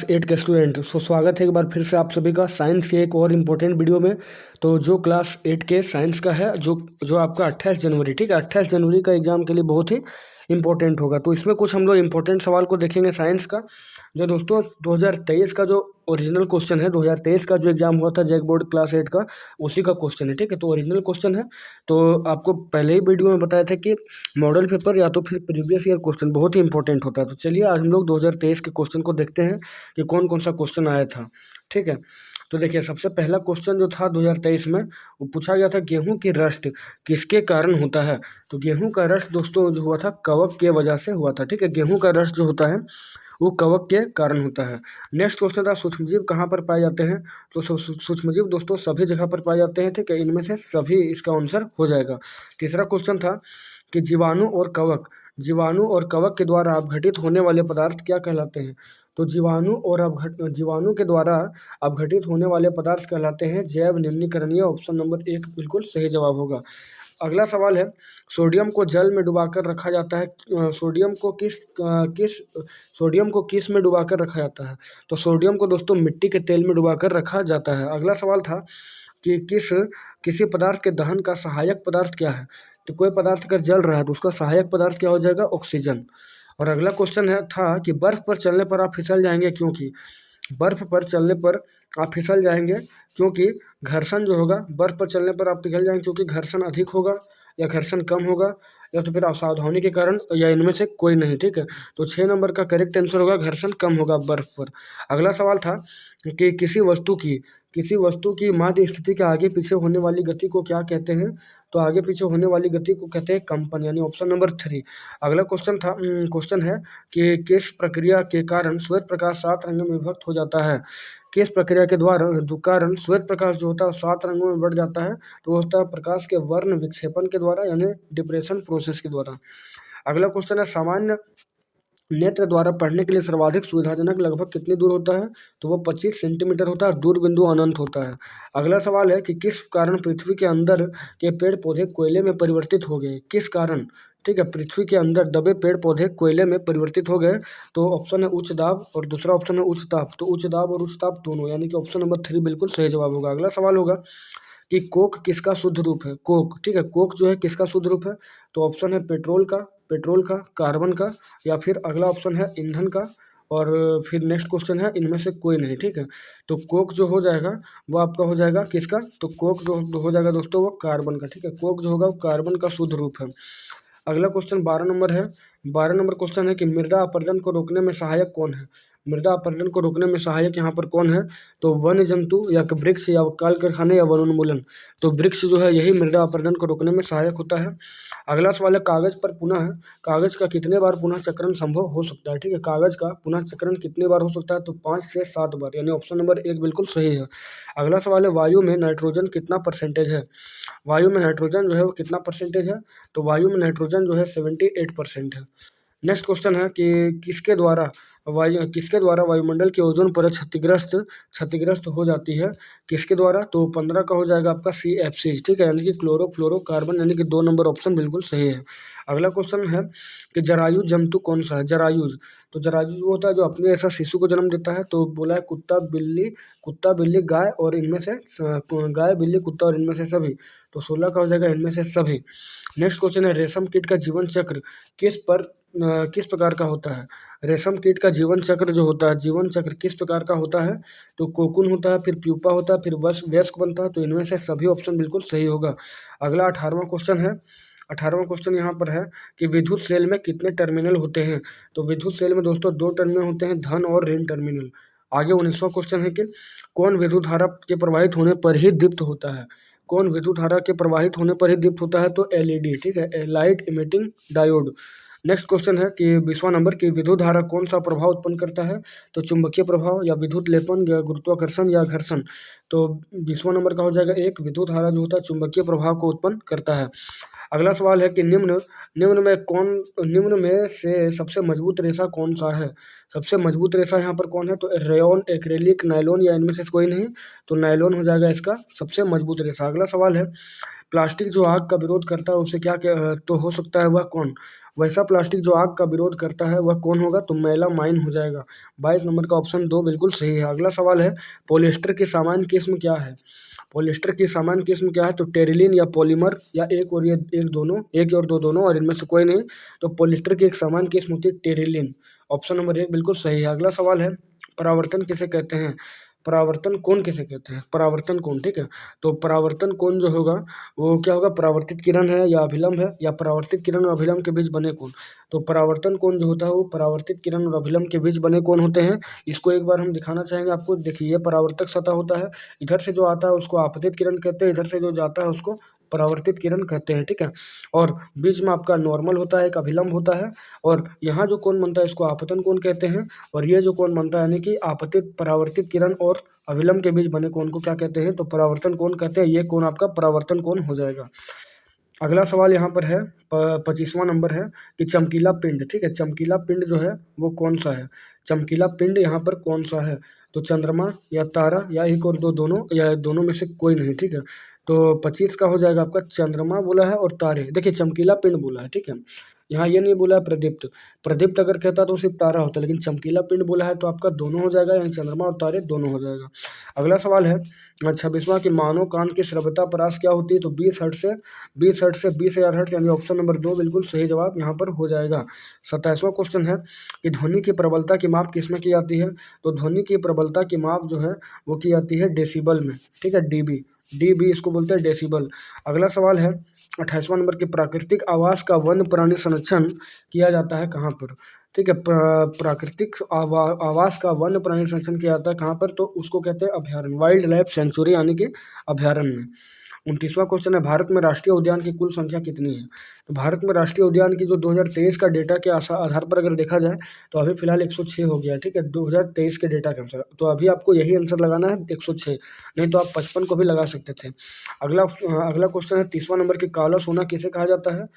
Class 8 के student स्वागत है एक बार फिर से आप सभी का साइंस के एक और इम्पोर्टेंट वीडियो में। तो जो क्लास 8 के साइंस का है जो जो आपका 28 जनवरी, ठीक है, 28 जनवरी का एग्जाम के लिए बहुत ही इंपॉर्टेंट होगा। तो इसमें कुछ हम लोग इंपॉर्टेंट सवाल को देखेंगे साइंस का। जो दोस्तों 2023 का जो ओरिजिनल क्वेश्चन है, 2023 का जो एग्जाम हुआ था जैक बोर्ड क्लास 8 का, उसी का क्वेश्चन है, ठीक है। तो ओरिजिनल क्वेश्चन है। तो आपको पहले ही वीडियो में बताया था कि मॉडल पेपर या तो फिर प्रीवियस ईयर क्वेश्चन बहुत ही इंपॉर्टेंट होता है। तो चलिए आज हम लोग 2023 के क्वेश्चन को देखते हैं कि कौन कौन सा क्वेश्चन आया था, ठीक है। तो देखिए सबसे पहला क्वेश्चन जो था 2023 में, वो पूछा गया था गेहूं की रस्ट किसके कारण होता है। तो गेहूं का रस्ट दोस्तों जो हुआ था कवक के वजह से हुआ था, ठीक है। गेहूं का रस्ट जो होता है वो कवक के कारण होता है। नेक्स्ट क्वेश्चन था सूक्ष्मजीव कहाँ पर पाए जाते हैं। तो सूक्ष्मजीव दोस्तों सभी जगह पर पाए जाते हैं, ठीक है। इनमें से सभी इसका आंसर हो जाएगा। तीसरा क्वेश्चन था कि जीवाणु और कवक के द्वारा अपघटित होने वाले पदार्थ क्या कहलाते हैं। तो जीवाणु के द्वारा अपघटित होने वाले पदार्थ कहलाते हैं जैव निम्नीकरणीय। ऑप्शन नंबर 1 बिल्कुल सही जवाब होगा। अगला सवाल है सोडियम को जल में डुबाकर रखा जाता है। सोडियम को किस में डुबाकर रखा जाता है। तो सोडियम को दोस्तों मिट्टी के तेल में डुबाकर रखा जाता है। अगला सवाल था कि किसी पदार्थ के दहन का सहायक पदार्थ क्या है। तो कोई पदार्थ अगर जल रहा है तो उसका सहायक पदार्थ क्या हो जाएगा, ऑक्सीजन। और अगला क्वेश्चन था कि बर्फ पर चलने पर आप फिसल जाएंगे क्योंकि। बर्फ पर चलने पर आप फिसल जाएंगे क्योंकि घर्षण जो होगा, बर्फ पर चलने पर आप पिघल जाएंगे क्योंकि घर्षण अधिक होगा या घर्षण कम होगा या तो फिर असावधानी के कारण या इनमें से कोई नहीं, ठीक है। तो 6 नंबर का करेक्ट आंसर होगा घर्षण कम होगा बर्फ पर। अगला सवाल था कि किसी वस्तु की माध्य स्थिति के आगे पीछे होने वाली गति को क्या कहते हैं। तो आगे पीछे होने वाली गति को कहते हैं कंपन, यानी ऑप्शन नंबर 3। अगला क्वेश्चन है कि किस प्रक्रिया के कारण श्वेत प्रकाश 7 रंगों में विभक्त हो जाता है। किस प्रक्रिया के कारण श्वेत प्रकाश जो होता है 7 रंगों में बढ़ जाता है। तो वो होता है प्रकाश के वर्ण विक्षेपण के द्वारा, यानी डिप्रेशन प्रोसेस के द्वारा। अगला क्वेश्चन है सामान्य नेत्र द्वारा पढ़ने के लिए सर्वाधिक सुविधाजनक लगभग कितनी दूर होता है। तो वो 25 सेंटीमीटर होता है। दूर बिंदु अनंत होता है। अगला सवाल है कि किस कारण पृथ्वी के अंदर के पेड़ पौधे कोयले में परिवर्तित हो गए। किस कारण, ठीक है, पृथ्वी के अंदर दबे पेड़ पौधे कोयले में परिवर्तित हो गए। तो ऑप्शन है उच्च दाब और दूसरा ऑप्शन है उच्च ताप। तो उच्च दाब और उच्च ताप दोनों, यानी कि ऑप्शन नंबर 3 बिल्कुल सही जवाब होगा। अगला सवाल होगा कि कोक किसका शुद्ध रूप है। कोक, ठीक है, कोक जो है किसका शुद्ध रूप है। तो ऑप्शन है पेट्रोल का, कार्बन का, या फिर अगला ऑप्शन है ईंधन का, और फिर नेक्स्ट क्वेश्चन है इनमें से कोई नहीं, ठीक है। तो कोक जो हो जाएगा वो आपका हो जाएगा किसका। तो कोक जो हो जाएगा दोस्तों वो कार्बन का, ठीक है। कोक जो होगा वो कार्बन का शुद्ध रूप है। अगला क्वेश्चन 12 नंबर है। 12 नंबर क्वेश्चन है कि मृदा अपरदन को रोकने में सहायक कौन है। मृदा अपरदन को रोकने में सहायक यहाँ पर कौन है। तो वन्य जंतु या वृक्ष या काल कारखाने या वनोन्मूलन। तो वृक्ष जो है यही मृदा अपरदन को रोकने में सहायक होता है। अगला सवाल है कागज का कितने बार पुनः चक्रण संभव हो सकता है, ठीक है। कागज का पुनः चक्रण कितनी बार हो सकता है। तो 5 से 7 बार, यानी ऑप्शन नंबर 1 बिल्कुल सही है। अगला सवाल है वायु में नाइट्रोजन कितना परसेंटेज है। वायु में नाइट्रोजन जो है वो कितना परसेंटेज है। तो वायु में नाइट्रोजन जो है 78% है। नेक्स्ट क्वेश्चन है कि किसके द्वारा वायुमंडल की ओजोन परत क्षतिग्रस्त हो जाती है। किसके द्वारा। तो 15 का हो जाएगा आपका CFC, ठीक है, यानी कि क्लोरोफ्लोरोकार्बन, यानी कि 2 नंबर ऑप्शन बिल्कुल सही है। अगला क्वेश्चन है कि जरायुज जंतु कौन सा है। तो जरायुज वो होता है जो अपने ऐसा शिशु को जन्म देता है। तो बोला है कुत्ता बिल्ली गाय और इनमें से गाय बिल्ली कुत्ता और इनमें से सभी। तो 16 का हो जाएगा इनमें से सभी। नेक्स्ट क्वेश्चन है रेशम कीट का जीवन चक्र किस प्रकार का होता है। रेशम कीट का जीवन चक्र किस प्रकार का होता है। तो कोकून होता है, फिर प्यूपा होता है, फिर वयस्क बनता है। तो इनमें से सभी ऑप्शन बिल्कुल सही होगा। अगला 18वां क्वेश्चन है। 18वां क्वेश्चन यहाँ पर है कि विद्युत सेल में कितने टर्मिनल होते हैं। तो विद्युत सेल में दोस्तों 2 टर्मिनल होते हैं, धन और ऋण टर्मिनल। आगे 19वां क्वेश्चन है कि कौन विद्युत धारा के प्रवाहित होने पर ही दीप्त होता है। कौन विद्युत धारा के प्रवाहित होने पर ही दीप्त होता है। तो LED, ठीक है, light emitting diode. Next question है कि 20वां नंबर की विद्युत धारा कौन सा प्रभाव उत्पन्न करता है। तो चुंबकीय प्रभाव या विद्युत लेपन या गुरुत्वाकर्षण या घर्षण। तो 20वां नंबर का हो जाएगा एक विद्युत धारा जो होता है चुंबकीय प्रभाव को उत्पन्न करता है। अगला सवाल है कि निम्न में से सबसे मजबूत रेशा कौन सा है। सबसे मजबूत रेशा यहाँ पर कौन है। तो रेयॉन, एक्रेलिक, नायलॉन या इनमें से कोई नहीं। तो नायलॉन हो जाएगा इसका सबसे मजबूत रेशा। अगला सवाल है प्लास्टिक जो आग का विरोध करता है उसे क्या तो हो सकता है वह कौन? वैसा प्लास्टिक जो आग का विरोध करता है वह कौन होगा? तो मेलामाइन हो जाएगा। 22 नंबर का ऑप्शन 2 बिल्कुल सही है। अगला सवाल है, पॉलिएस्टर की सामान्य किस्म क्या है? पॉलिएस्टर की सामान्य किस्म क्या है? तो टेरिलिन या पॉलीमर या एक और ये एक दोनों, एक और दो दोनों, और इनमें से कोई नहीं। तो पॉलिएस्टर की एक सामान्य किस्म होती है टेरिलिन। ऑप्शन नंबर 1 बिल्कुल सही है। अगला सवाल है, परावर्तन किसे कहते हैं? परावर्तन कोण किसे कहते हैं? परावर्तन कोण, ठीक है। तो परावर्तन कोण जो होगा वो क्या होगा? परावर्तित किरण है या अभिलंब है, या परावर्तित किरण और अभिलंब के बीच बने कोण। तो परावर्तन कोण जो होता है वो परावर्तित किरण और अभिलंब के बीच बने कोण होते हैं। इसको एक बार हम दिखाना चाहेंगे आपको। देखिए, ये परावर्तक सतह होता है, इधर से जो आता है उसको आपतित किरण कहते हैं, इधर से जो जाता है उसको परावर्तित किरण कहते हैं, ठीक है। और बीच में आपका नॉर्मल होता है, एक अभिलंब होता है, और यहाँ जो कोण बनता है इसको आपतन कोण कहते हैं। और ये जो कोण बनता है यानी कि आपतित परावर्तित किरण और अभिलंब के बीच बने कोण को क्या कहते हैं? तो परावर्तन कोण कहते हैं। ये कोण आपका परावर्तन कोण हो जाएगा। अगला सवाल यहाँ पर है 25वां नंबर है कि चमकीला पिंड, ठीक है। चमकीला पिंड जो है वो कौन सा है? चमकीला पिंड यहाँ पर कौन सा है? तो चंद्रमा या तारा या एक और दो दोनों, या दोनों में से कोई नहीं, ठीक है। तो 25 का हो जाएगा आपका चंद्रमा बोला है और तारे। देखिए, चमकीला पिंड बोला है, ठीक है। यहाँ ये नहीं बोला है प्रदीप्त। प्रदीप्त अगर कहता तो सिर्फ तारा होता, लेकिन चमकीला पिंड बोला है तो आपका दोनों हो जाएगा, यानी चंद्रमा और तारे दोनों हो जाएगा। अगला सवाल है 26वां कि मानव कान की श्रव्यता परास क्या होती है? तो 20 हर्ट्ज से 20,000 हर्ट्ज, यानी ऑप्शन नंबर 2 बिल्कुल सही जवाब यहाँ पर हो जाएगा। 27वां क्वेश्चन है कि ध्वनि की प्रबलता की माप किसमें की जाती है? तो ध्वनि की प्रबलता की माप जो है वो की जाती है डेसिबल में, ठीक है। डीबी इसको बोलते हैं, डेसिबल। अगला सवाल है 28वां नंबर की प्राकृतिक आवास का वन्य प्राणी संरक्षण किया जाता है कहाँ पर? ठीक है, प्राकृतिक आवास का वन्य प्राणी संरक्षण किया जाता है कहाँ पर? तो उसको कहते हैं अभ्यारण्य, वाइल्ड लाइफ सेंचुरी, यानी कि अभ्यारण्य में। 29वां क्वेश्चन है, भारत में राष्ट्रीय उद्यान की कुल संख्या कितनी है? तो भारत में राष्ट्रीय उद्यान की जो 2023 का डेटा के आधार पर अगर देखा जाए तो अभी फिलहाल 106 हो गया, ठीक है, 2023 के डेटा के अनुसार। तो अभी आपको यही आंसर लगाना है, 106, नहीं तो आप 55 को भी लगा सकते थे। अगला क्वेश्चन है 30वां नंबर की काला सोना किसे कहा जाता है?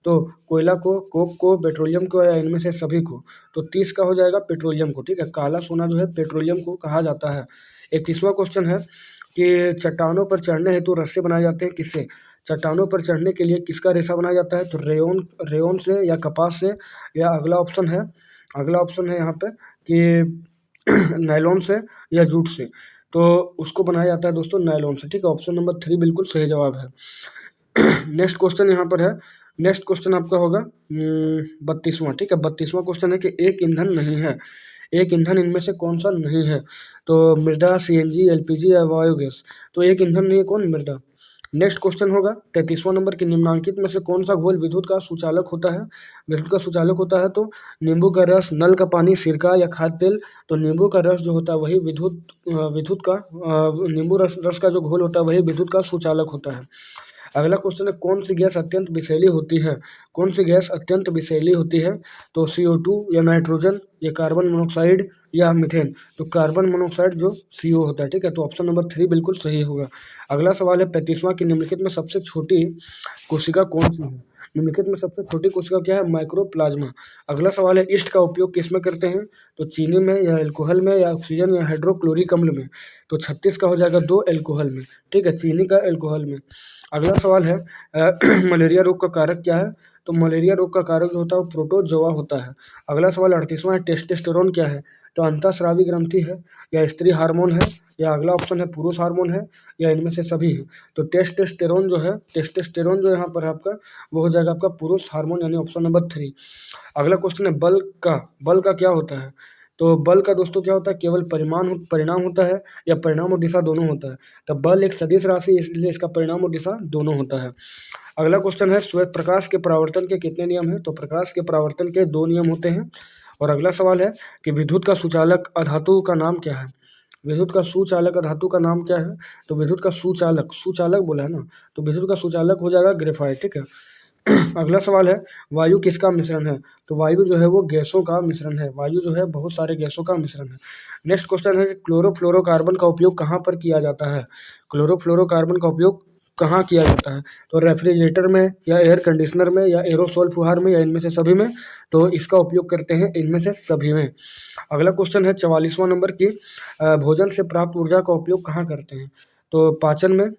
तो कोयला को, कोक को, पेट्रोलियम को, या इनमें से सभी को। तो 30 का हो जाएगा पेट्रोलियम को, ठीक है। काला सोना जो है पेट्रोलियम को कहा जाता है। 31वां क्वेश्चन है कि चट्टानों पर चढ़ने हेतु रस्से बनाए जाते हैं किससे? चट्टानों पर चढ़ने के लिए किसका रेशा बनाया जाता है? तो रेयोन से या कपास से, या अगला ऑप्शन है यहाँ पे कि नायलॉन से या जूट से। तो उसको बनाया जाता है दोस्तों नायलॉन से, ठीक है। ऑप्शन नंबर 3 बिल्कुल सही जवाब है। नेक्स्ट क्वेश्चन यहाँ पर है, नेक्स्ट क्वेश्चन आपका होगा 32वां, ठीक है। 32वां क्वेश्चन है कि एक ईंधन नहीं है, एक ईंधन इनमें से कौन सा नहीं है? तो मृदा, सीएनजी, एलपीजी या बायोगैस। तो एक ईंधन नहीं है, कौन? मृदा। नेक्स्ट क्वेश्चन होगा 33वां नंबर की निम्नांकित में से कौन सा घोल विद्युत का सुचालक होता है? विद्युत का सुचालक होता है तो नींबू का रस, नल का पानी, सिरका या खाद्य तेल। तो नींबू का रस जो होता है वही विद्युत का नींबू रस का जो घोल होता है वही विद्युत का सुचालक होता है। अगला क्वेश्चन है, कौन सी गैस अत्यंत विषैली होती है? कौन सी गैस अत्यंत विषैली होती है? तो CO2 या नाइट्रोजन या कार्बन मोनोऑक्साइड या मीथेन। तो कार्बन मोनोऑक्साइड जो CO होता है, ठीक है। तो ऑप्शन नंबर 3 बिल्कुल सही होगा। अगला सवाल है 35वां कि निम्नलिखित में सबसे छोटी कोशिका कौन सी है? निम्नलिखित में सबसे छोटी कोशिका क्या है? माइक्रोप्लाज्मा। अगला सवाल है, ईस्ट का उपयोग किसमें करते हैं? तो चीनी में या एल्कोहल में या ऑक्सीजन या हाइड्रोक्लोरिक अम्ल में। तो 36 का हो जाएगा 2 एल्कोहल में, ठीक है, चीनी का एल्कोहल में। अगला सवाल है मलेरिया रोग का कारक क्या है? तो मलेरिया रोग का कारक जो होता है वो प्रोटोजोआ होता है। अगला सवाल 38वां है, टेस्टोस्टेरोन क्या है? तो अंतःस्रावी ग्रंथि है, या स्त्री हार्मोन है, या अगला ऑप्शन है पुरुष हार्मोन है, या इनमें से सभी है। तो टेस्टोस्टेरोन जो यहाँ पर है आपका वो हो जाएगा आपका पुरुष हार्मोन, यानी ऑप्शन नंबर 3। अगला क्वेश्चन है बल का क्या होता है? तो बल का दोस्तों क्या होता है? केवल परिणाम होता है, या परिणाम और दिशा दोनों होता है। तो बल एक सदिश राशि, इसलिए इसका परिणाम और दिशा दोनों होता है। अगला क्वेश्चन है, श्वेत प्रकाश के परावर्तन के कितने नियम हैं? तो प्रकाश के परावर्तन के 2 नियम होते हैं। और अगला सवाल है कि विद्युत का सुचालक अधातु का नाम क्या है? विद्युत का सुचालक अधातु का नाम क्या है? तो विद्युत का सुचालक बोला है ना, तो विद्युत का सुचालक हो जाएगा ग्रेफाइट, ठीक है। अगला सवाल है, वायु किसका मिश्रण है? तो वायु जो है वो गैसों का मिश्रण है, वायु जो है बहुत सारे गैसों का मिश्रण है। नेक्स्ट क्वेश्चन है, क्लोरोफ्लोरोकार्बन का उपयोग कहाँ पर किया जाता है? क्लोरोफ्लोरोकार्बन का उपयोग कहाँ किया जाता है? तो रेफ्रिजरेटर में, या एयर कंडीशनर में, या एरोसोल फुहार में, या इनमें से सभी में। तो इसका उपयोग करते हैं इनमें से सभी में। अगला क्वेश्चन है 44वां नंबर की भोजन से प्राप्त ऊर्जा का उपयोग कहाँ करते हैं? तो पाचन में,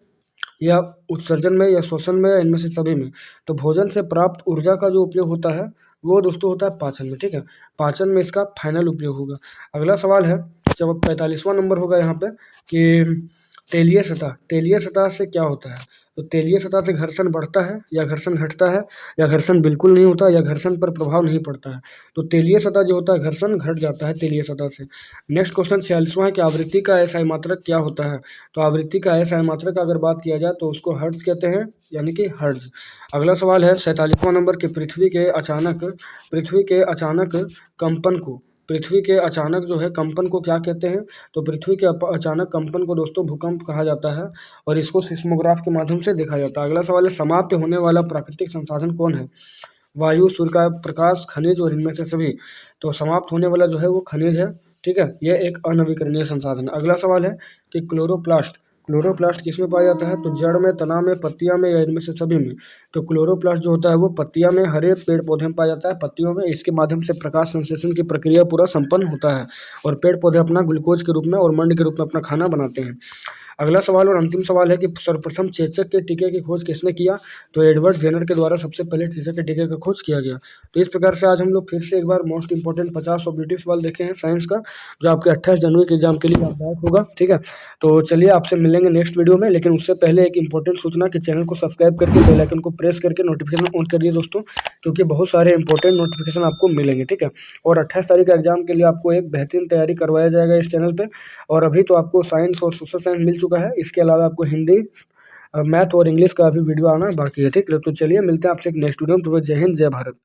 या उत्सर्जन में या श्वसन में या इनमें से सभी में। तो भोजन से प्राप्त ऊर्जा का जो उपयोग होता है वो दोस्तों होता है पाचन में, ठीक है। पाचन में इसका फाइनल उपयोग होगा। अगला सवाल है, जब 45वां नंबर होगा यहाँ पे कि तेलीय सतह, तेलीय सतह से क्या होता है? तो तेलीय सतह से घर्षण बढ़ता है या घर्षण घटता है या घर्षण बिल्कुल नहीं होता या घर्षण पर प्रभाव नहीं पड़ता है। तो तेलीय सतह जो होता है घर्षण घट जाता है तेलीय सतह से। नेक्स्ट क्वेश्चन 46वां है कि आवृत्ति का अस्थायी मात्रक क्या होता है? तो आवृत्ति का अस्थायी मात्रक अगर बात किया जाए तो उसको हर्ट्ज कहते हैं, यानी कि हर्ट्ज। अगला सवाल है 47वां नंबर कि पृथ्वी के अचानक कंपन को, पृथ्वी के अचानक जो है कंपन को क्या कहते हैं? तो पृथ्वी के अचानक कंपन को दोस्तों भूकंप कहा जाता है और इसको सिस्मोग्राफ के माध्यम से देखा जाता है। अगला सवाल है, समाप्त होने वाला प्राकृतिक संसाधन कौन है? वायु, सूर्य का प्रकाश, खनिज और इनमें से सभी। तो समाप्त होने वाला जो है वो खनिज है, ठीक है। यह एक अनवीकरणीय संसाधन है। अगला सवाल है कि क्लोरोप्लास्ट, क्लोरोप्लास्ट किसमें पाया जाता है? तो जड़ में, तना में, पत्तियां में या इनमें से सभी में। तो क्लोरोप्लास्ट जो होता है वो पत्तियां में, हरे पेड़ पौधे में पाया जाता है, पत्तियों में। इसके माध्यम से प्रकाश संश्लेषण की प्रक्रिया पूरा संपन्न होता है और पेड़ पौधे अपना ग्लूकोज के रूप में और मंड के रूप में अपना खाना बनाते हैं। अगला सवाल और अंतिम सवाल है कि सर्वप्रथम चेचक के टीके की खोज किसने किया? तो एडवर्ड जेनर के द्वारा सबसे पहले चेचक के टीके का खोज किया गया। तो इस प्रकार से आज हम लोग फिर से एक बार मोस्ट इंपॉर्टेंट 50 ऑब्जेक्टिव सवाल देखे हैं साइंस का, जो आपके 28 जनवरी के एग्जाम के लिए लाभदायक होगा, ठीक है। तो चलिए आपसे मिलेंगे नेक्स्ट वीडियो में, लेकिन उससे पहले एक इंपॉर्टेंट सूचना कि चैनल को सब्सक्राइब करके बेल आइकन को प्रेस करके नोटिफिकेशन ऑन करिए दोस्तों, क्योंकि बहुत सारे इंपॉर्टेंट नोटिफिकेशन आपको मिलेंगे, ठीक है। और 28 तारीख का एग्जाम के लिए आपको एक बेहतरीन तैयारी करवाया जाएगा इस चैनल पे। और अभी तो आपको साइंस और सोशल साइंस मिल चुका है, इसके अलावा आपको हिंदी, मैथ और इंग्लिश का भी वीडियो आना बाकी है, ठीक है। तो चलिए मिलते हैं आपसे एक नेक्स्ट वीडियो में। तो जय हिंद, जय भारत।